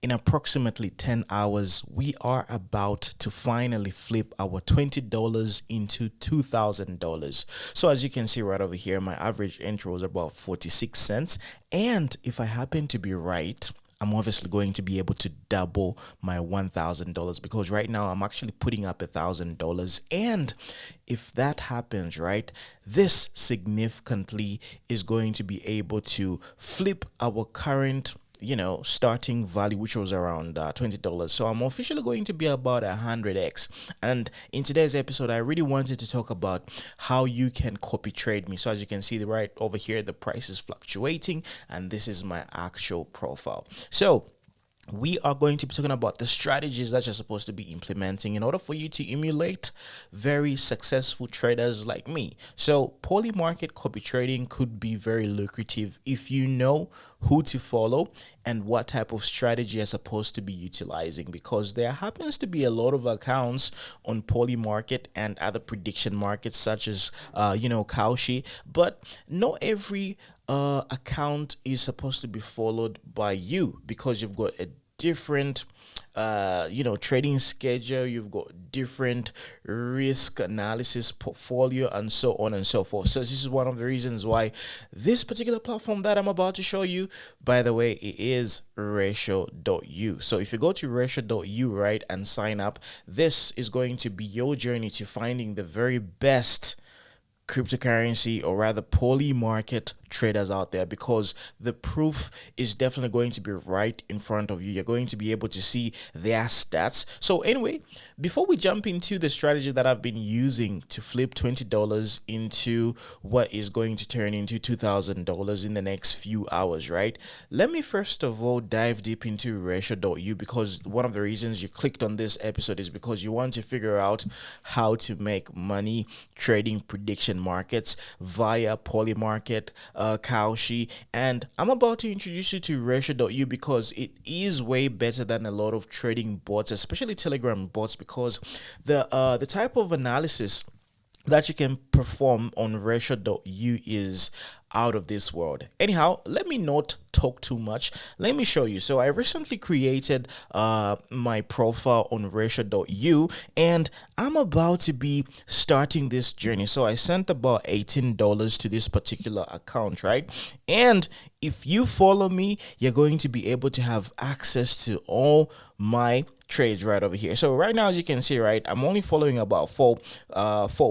In approximately 10 hours, we are about to finally flip our $20 into $2,000. So as you can see right over here, my average entry was about 46 cents. And if I happen to be right, I'm obviously going to be able to double my $1,000 because right now I'm actually putting up $1,000. And if that happens, right, this significantly is going to be able to flip our current starting value, which was around $20. So I'm officially going to be about 100x. And in today's episode, I really wanted to talk about how you can copy trade me. So as you can see right over here, the price is fluctuating, and this is my actual profile. So we are going to be talking about the strategies that you're supposed to be implementing in order for you to emulate very successful traders like me. So polymarket copy trading could be very lucrative if you know who to follow and what type of strategy you're supposed to be utilizing, because there happens to be a lot of accounts on Polymarket and other prediction markets such as Kalshi, but not every account is supposed to be followed by you because you've got a different trading schedule, you've got different risk analysis portfolio, and so on and so forth. So this is one of the reasons why this particular platform that I'm about to show you, by the way, it is Ratio.You. So if you go to Ratio.You, right, and sign up, this is going to be your journey to finding the very best cryptocurrency, or rather polymarket traders out there, because the proof is definitely going to be right in front of you. You're going to be able to see their stats. So anyway, before we jump into the strategy that I've been using to flip $20 into what is going to turn into $2,000 in the next few hours, right, let me first of all dive deep into Ratio.You, because one of the reasons you clicked on this episode is because you want to figure out how to make money trading prediction markets via Polymarket, Kalshi, and I'm about to introduce you to Ratio.You because it is way better than a lot of trading bots, especially Telegram bots, because the type of analysis that you can perform on Ratio.You is out of this world. Anyhow, let me not talk too much. Let me show you. So I recently created my profile on Ratio.You, and I'm about to be starting this journey. So I sent about $18 to this particular account, right? And if you follow me, you're going to be able to have access to all my trades right over here. So right now, as you can see, right, I'm only following about four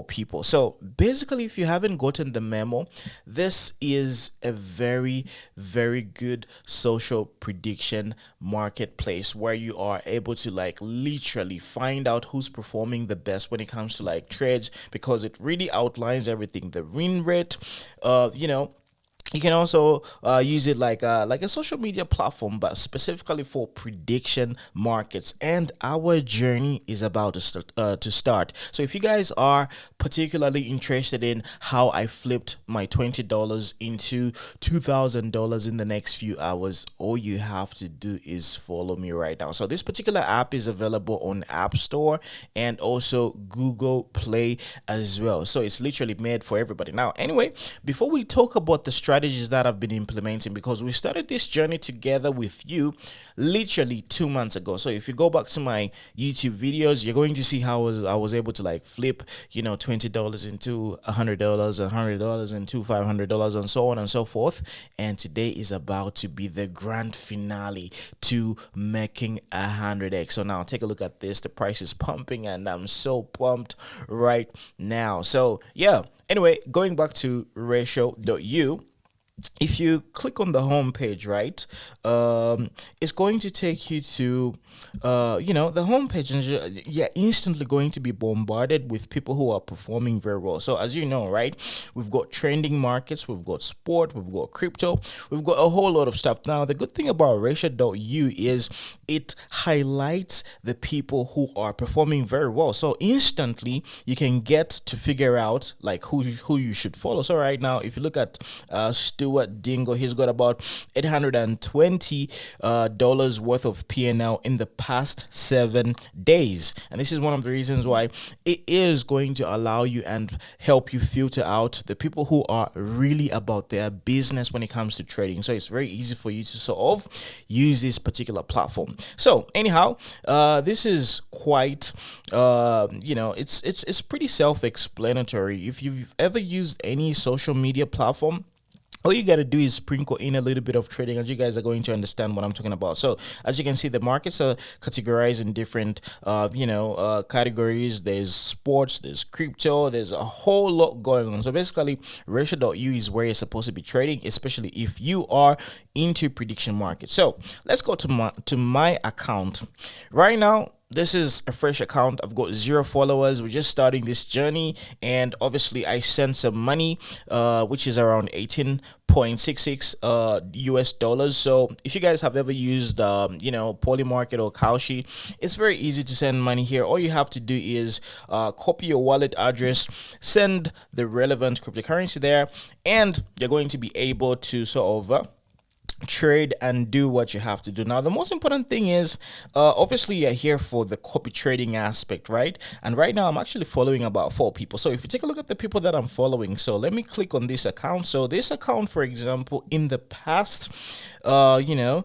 people. So basically, if you haven't gotten the memo, this is a very, very good social prediction marketplace where you are able to like literally find out who's performing the best when it comes to like trades, because it really outlines everything, the win rate, you can also use it like a social media platform, but specifically for prediction markets. And our journey is about to start. So if you guys are particularly interested in how I flipped my $20 into $2,000 in the next few hours, all you have to do is follow me right now. So this particular app is available on App Store and also Google Play as well. So it's literally made for everybody. Now, anyway, before we talk about the strategies that I've been implementing, because we started this journey together with you literally 2 months ago. So if you go back to my YouTube videos, you're going to see how I was able to like flip, $20 into $100, $100 into $500, and so on and so forth. And today is about to be the grand finale to making 100x. So now take a look at this. The price is pumping, and I'm so pumped right now. So yeah, anyway, going back to Ratio.You, if you click on the home page, right, it's going to take you to the home page, and you're instantly going to be bombarded with people who are performing very well. So as you know, right, we've got trending markets, we've got sport, we've got crypto, we've got a whole lot of stuff. Now the good thing about Ratio.You is it highlights the people who are performing very well, so instantly you can get to figure out like who you should follow. So right now, if you look at Stu what Dingo, he's got about $820 worth of P&L in the past 7 days. And this is one of the reasons why it is going to allow you and help you filter out the people who are really about their business when it comes to trading. So it's very easy for you to sort of use this particular platform. So anyhow, this is quite it's pretty self-explanatory. If you've ever used any social media platform, all you got to do is sprinkle in a little bit of trading, and you guys are going to understand what I'm talking about. So as you can see, the markets are categorized in different categories. There's sports, there's crypto, there's a whole lot going on. So basically, Ratio.You is where you're supposed to be trading, especially if you are into prediction markets. So let's go to my account right now. This is a fresh account. I've got 0 followers. We're just starting this journey, and obviously I sent some money, which is around 18.66 US dollars. So if you guys have ever used Polymarket or Kalshi, it's very easy to send money here. All you have to do is copy your wallet address, send the relevant cryptocurrency there, and you're going to be able to sort of trade and do what you have to do. Now, the most important thing is obviously you're here for the copy trading aspect, right? And right now I'm actually following about 4 people. So if you take a look at the people that I'm following, so let me click on this account. So this account, for example, in the past, the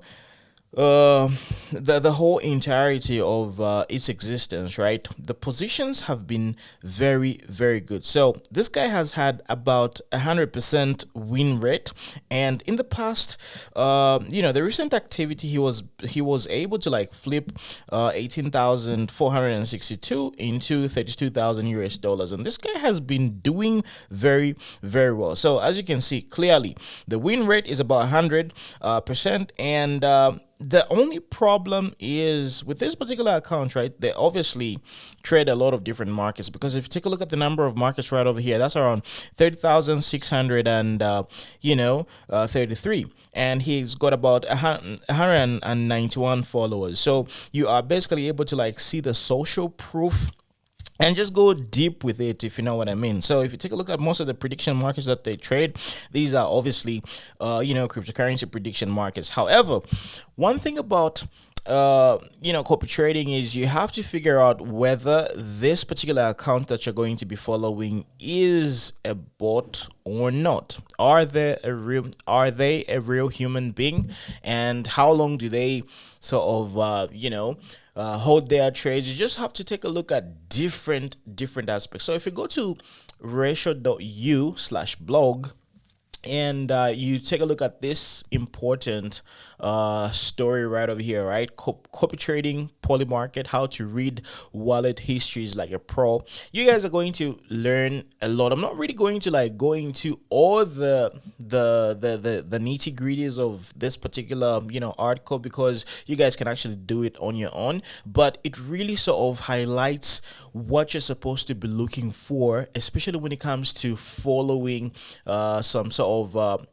whole entirety of its existence, right, the positions have been very, very good. So this guy has had about 100% win rate, and in the past, the recent activity, he was able to like flip 18,462 into 32,000 US dollars, and this guy has been doing very, very well. So as you can see clearly, the win rate is about 100%, and the only problem is with this particular account, right? They obviously trade a lot of different markets, because if you take a look at the number of markets right over here, that's around 30,633, and he's got about 191 followers. So you are basically able to like see the social proof and just go deep with it, if you know what I mean. So if you take a look at most of the prediction markets that they trade, these are obviously cryptocurrency prediction markets. However, one thing about copy trading is you have to figure out whether this particular account that you're going to be following is a bot or not. Are they a real human being, and how long do they sort of hold their trades? You just have to take a look at different aspects. So if you go to Ratio.You/blog, and you take a look at this important story right over here, right? Copy trading, Polymarket, how to read wallet histories like a pro. You guys are going to learn a lot. I'm not really going to like go into all the nitty gritties of this particular article, because you guys can actually do it on your own. But it really sort of highlights what you're supposed to be looking for, especially when it comes to following some sort of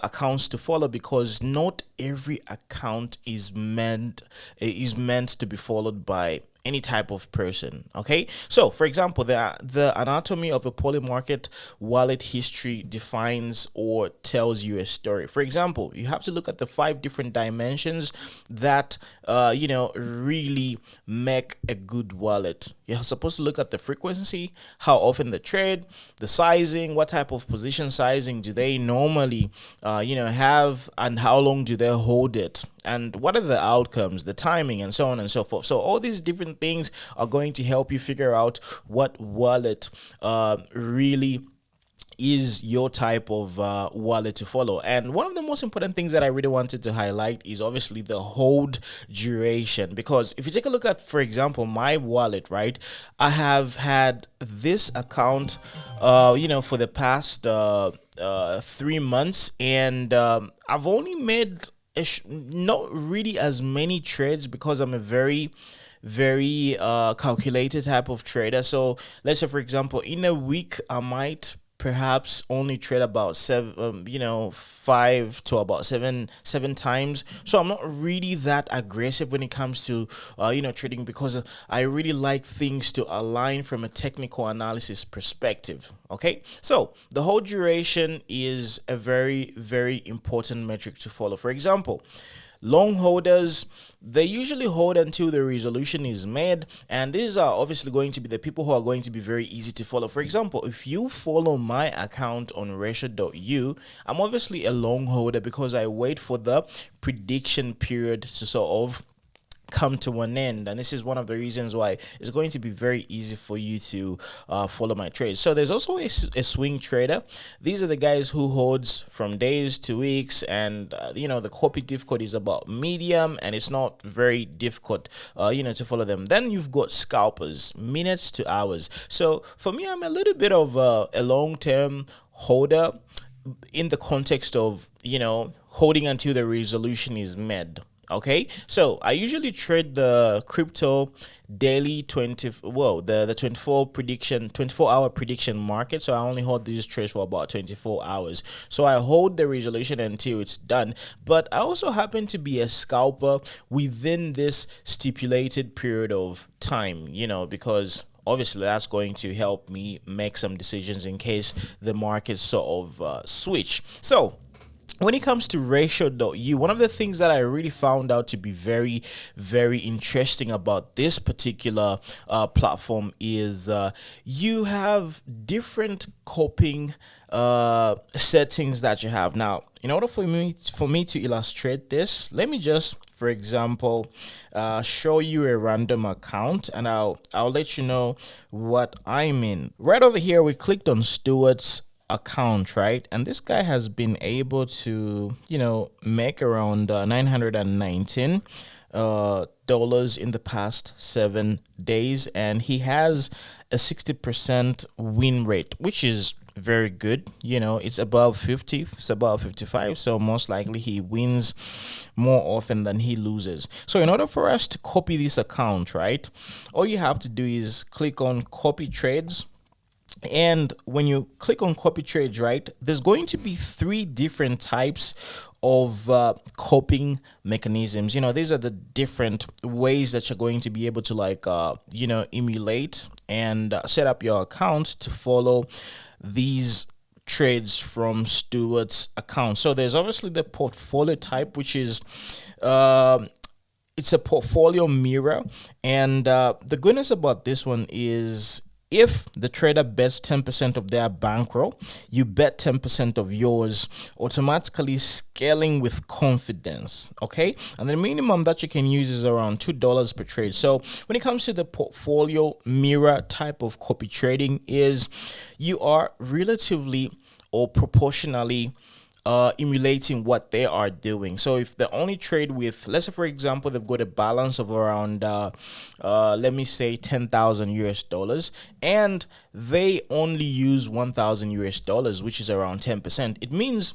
accounts to follow, because not every account is meant to be followed by any type of person. Okay, so for example, the anatomy of a Polymarket wallet history defines or tells you a story. For example, you have to look at the 5 different dimensions that really make a good wallet. You're supposed to look at the frequency, how often they trade, the sizing, what type of position sizing do they normally have, and how long do they hold it, and what are the outcomes, the timing, and so on and so forth. So all these different things are going to help you figure out what wallet really is your type of wallet to follow. And one of the most important things that I really wanted to highlight is obviously the hold duration, because if you take a look at, for example, my wallet, right, I have had this account for the past 3 months, and I've only made not really as many trades, because I'm a very calculated type of trader. So let's say, for example, in a week I might perhaps only trade about seven, 5 to about seven times. So I'm not really that aggressive when it comes to trading, because I really like things to align from a technical analysis perspective. Okay, so the whole duration is a very, very important metric to follow. For example, long holders, they usually hold until the resolution is made, and these are obviously going to be the people who are going to be very easy to follow. For example, if you follow my account on Ratio.You, I'm obviously a long holder because I wait for the prediction period to sort of come to an end, and this is one of the reasons why it's going to be very easy for you to follow my trades. So there's also a swing trader. These are the guys who holds from days to weeks, and the copy difficulty is about medium, and it's not very difficult to follow them. Then you've got scalpers, minutes to hours. So for me, I'm a little bit of a long-term holder in the context of holding until the resolution is met. Okay, so I usually trade the crypto daily the 24 hour prediction market. So I only hold these trades for about 24 hours. So I hold the resolution until it's done. But I also happen to be a scalper within this stipulated period of time, because obviously that's going to help me make some decisions in case the market sort of switch. So when it comes to Ratio.You, one of the things that I really found out to be very, very interesting about this particular platform is you have different coping settings that you have. Now, in order for me to illustrate this, let me just, for example, show you a random account, and I'll let you know what I mean. Right over here, we clicked on Stewart's account, right? And this guy has been able to make around 919 dollars in the past 7 days, and he has a 60% win rate, which is very good. It's above 50, it's above 55, so most likely he wins more often than he loses. So in order for us to copy this account, right, all you have to do is click on copy trades. And when you click on copy trades, right, there's going to be 3 different types of copying mechanisms. These are the different ways that you're going to be able to emulate and set up your account to follow these trades from Stewart's account. So there's obviously the portfolio type, which is it's a portfolio mirror, and the goodness about this one is, if the trader bets 10% of their bankroll, you bet 10% of yours, automatically scaling with confidence. Okay, and the minimum that you can use is around $2 per trade. So when it comes to the portfolio mirror type of copy trading, is you are relatively or proportionally emulating what they are doing. So if they only trade with, let's say for example, they've got a balance of around let me say $10,000 and they only use $1,000, which is around 10%, it means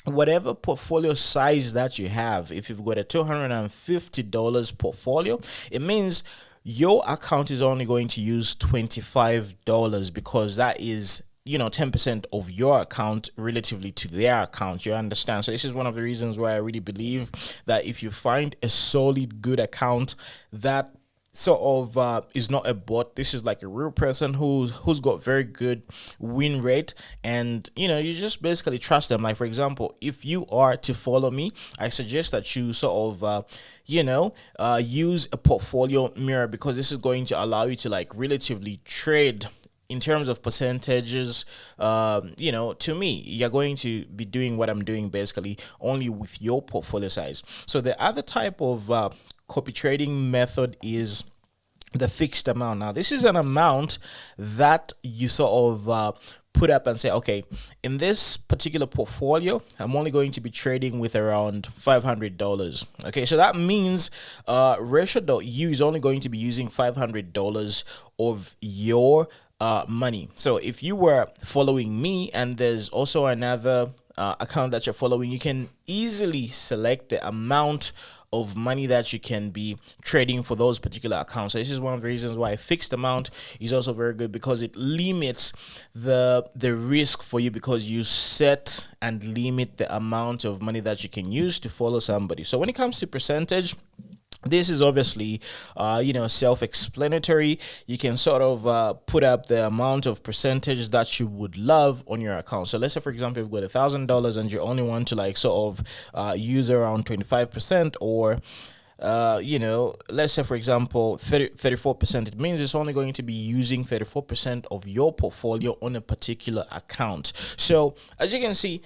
whatever portfolio size that you have, if you've got a $250 portfolio, it means your account is only going to use $25, because that is 10% of your account relatively to their account. You understand? So this is one of the reasons why I really believe that if you find a solid, good account that sort of is not a bot, this is like a real person who's got very good win rate, and you just basically trust them. Like for example, if you are to follow me, I suggest that you sort of use a portfolio mirror, because this is going to allow you to relatively trade in terms of percentages. To me, you're going to be doing what I'm doing basically only with your portfolio size. So the other type of copy trading method is the fixed amount. Now, this is an amount that you sort of put up and say, okay, in this particular portfolio, I'm only going to be trading with around $500. Okay, so that means Ratio.You is only going to be using $500 of your money. So if you were following me and there's also another account that you're following, you can easily select the amount of money that you can be trading for those particular accounts. So this is one of the reasons why a fixed amount is also very good, because it limits the risk for you, because you set and limit the amount of money that you can use to follow somebody. So when it comes to percentage, this is obviously, self-explanatory. You can sort of put up the amount of percentage that you would love on your account. So let's say, for example, you've got $1,000 and you only want to like sort of use around 25%, or let's say, for example, 34%. It means it's only going to be using 34% of your portfolio on a particular account. So as you can see,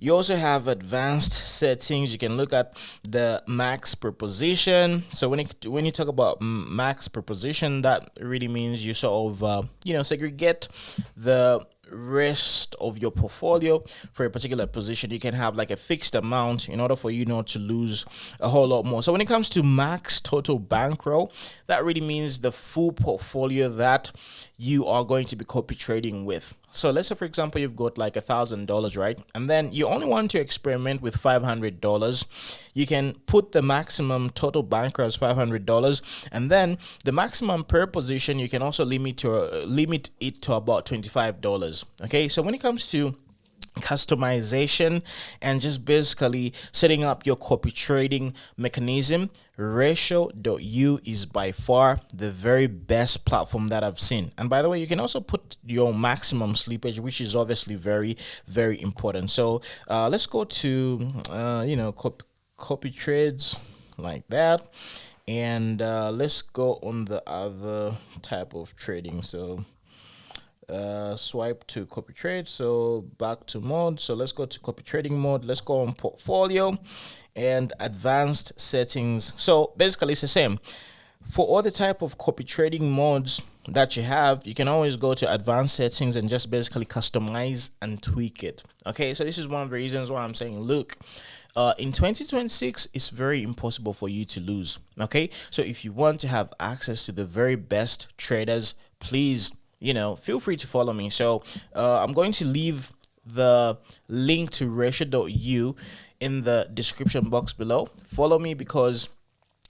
you also have advanced settings. You can look at the max per position. So when you talk about max per position, that really means you sort of segregate the rest of your portfolio for a particular position. You can have like a fixed amount in order for you not to lose a whole lot more. So when it comes to max total bankroll, that really means the full portfolio that you are going to be copy trading with. So let's say, for example, you've got like $1,000, right? And then you only want to experiment with $500. You can put the maximum total bankroll as $500, and then the maximum per position you can also limit it to about $25. Okay, so when it comes to customization and just basically setting up your copy trading mechanism, Ratio.You is by far the very best platform that I've seen. And by the way, you can also put your maximum slippage, which is obviously very, very important. So let's go to copy trades like that, and let's go on the other type of trading. So swipe to copy trade, so back to mode. So let's go to copy trading mode. Let's go on portfolio and advanced settings. So basically it's the same for all the type of copy trading modes that you have. You can always go to advanced settings and just basically customize and tweak it. Okay, so this is one of the reasons why I'm saying, look, in 2026, it's very impossible for you to lose. Okay, so if you want to have access to the very best traders, please, feel free to follow me. So I'm going to leave the link to Ratio.You in the description box below. Follow me, because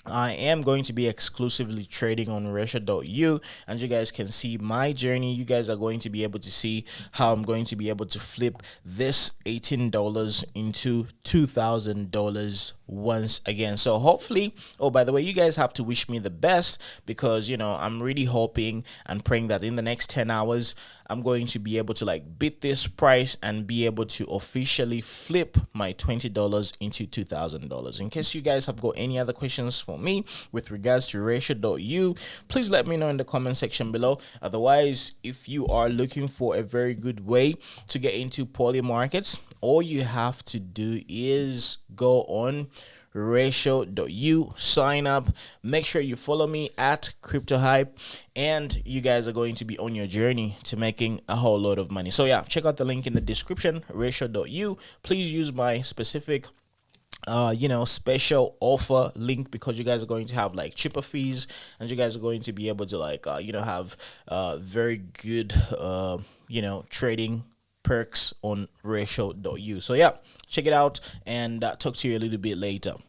I am going to be exclusively trading on Ratio.You, and you guys can see my journey. You guys are going to be able to see how I'm going to be able to flip this $18 into $2,000 once again. So hopefully, oh, by the way, you guys have to wish me the best, because I'm really hoping and praying that in the next 10 hours I'm going to be able to like beat this price and be able to officially flip my $20 into $2,000. In case you guys have got any other questions for me with regards to Ratio.You, please let me know in the comment section below. Otherwise, if you are looking for a very good way to get into Polymarkets, all you have to do is go on Ratio.You, sign up, make sure you follow me at Crypto Hype, and you guys are going to be on your journey to making a whole lot of money. So yeah, check out the link in the description, Ratio.You. Please use my specific special offer link, because you guys are going to have like cheaper fees, and you guys are going to be able to like have very good trading perks on Ratio.You. So yeah, check it out, and talk to you a little bit later.